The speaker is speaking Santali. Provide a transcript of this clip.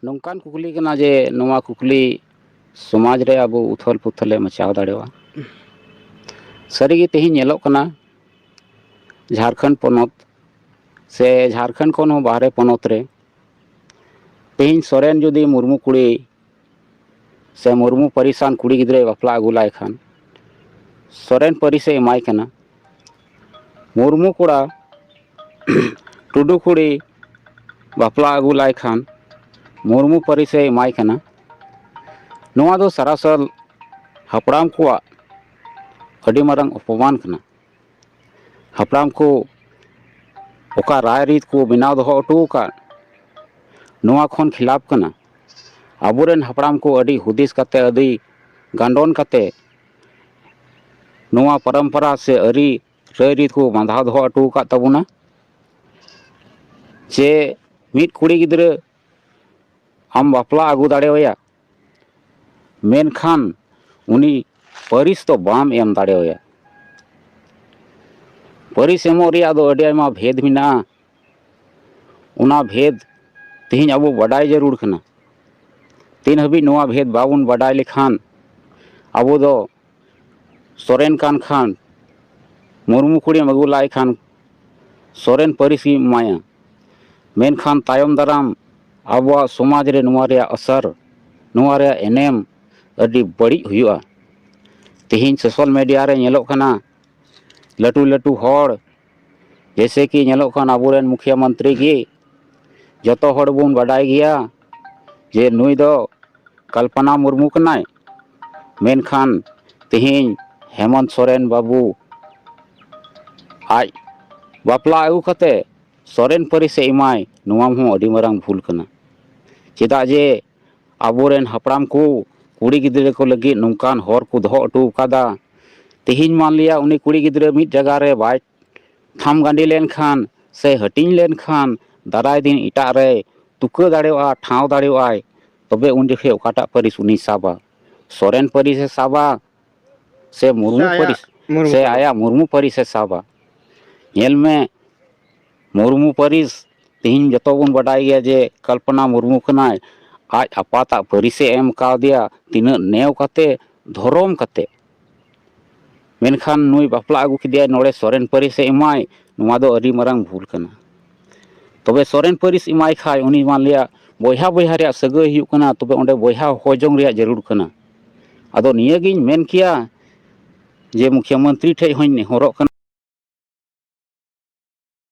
नौकान कुकली कना जे नोवा कुकली समाज रे अब उथल पुथले मचाव दाड़ेवा सारी तेही नेलोग कना झारखंड पनत से झारखंड खन बाहरे पनत रे तेही सोरेन जुदी मुर्मू कुड़ी से मुर्मू परिसान कुड़ी गिद्रे बापला अगुलाय खान सोरेन परिसे एमाय कना मुर्मू कोड़ा टुडू कुड़ी बापला अगुलाय खान मुर्मू परिसे एमाय कना नोवा दो सरासल हपड़ाम को अड़ी मारंग अपमान कना हपड़ाम को ओका राय रीत को बनाव दो अटू का नोवा खन खिलाफ कना आबुरेन हपड़ाम को अड़ी हुदिस कते अड़ी गांडोन कते नोवा परंपरा से अरी राय रीत को बांधाव दो अटू का तबुना जे मिट कुड़ी गिद्रे आम बापला आगू दाड़ेवया मेनखान उनी परिस तो बाम एम दाड़ेवया परिस एमो रिया दो अड़ी आयमा भेद मिना उना भेद तेहिं अबो बडाय जरूर कना तीन हबी नोवा भेद बाबुन बडाय लेखान अबो दो सोरेन कान खान मुर्मू कुड़ी अगू लाय खान सोरेन परिस की माया मेनखान तायम दाराम आबो समाज रे नोवा रे असर नोवा रे एनेम अड़ी बड़ी हुआ तेहिं सोशल मीडिया रे नेलोग कना लटू लटू हड़ जैसे कि नेलोग खान आबोरेन मुख्यमंत्री की जतो हड़ बुन बडाय गया जे नुई दो कल्पना मुर्मू कनाय मेनखान तेहिं हेमंत सोरेन बाबू आज बापला अगू कते सोरेन परिसे एमाय नोवा हूँ अड़ी मारंग भूल कना चेदा जे आबोरेन हपड़ाम को कुड़ी गिद्रे को लगी नौकान हर को दो अटू कादा तेहिं मान लिया उनी कुड़ी गिद्रे मिट जगह रे बाय थाम गांडी लेन खान से हटिंग लेन खान दाराय दिन इटा रे तुका दाड़ेवा ठाव दाड़ेवाय तबे उन जखे ओकाटा परिस उनी साबा सोरेन परिसे साबा से मुर्मू परिस से आया मुर्मू परिसे साबा नेल में मुर्मू परिस तेहिं जतो बन बडाय गया जे कल्पना मुर्मू कनाय आज आपाता परिसे एम का दिया तीना नेव कते धोरोम कते मेनखान नुई बापला अगू किदिया नोड़े सोरेन परिसे एमाय नोवा दो अड़ी मारंग भूल कना तबे सोरेन परिस एमाय खाय उनी मान लिया बोहा बोहा रे सगै हुयु कना तबे ओंडे बोहा होजोंग रे जरूर कना आदो निया गिन मेन किया जे मुख्यमंत्री ठे हों नेहरोग कना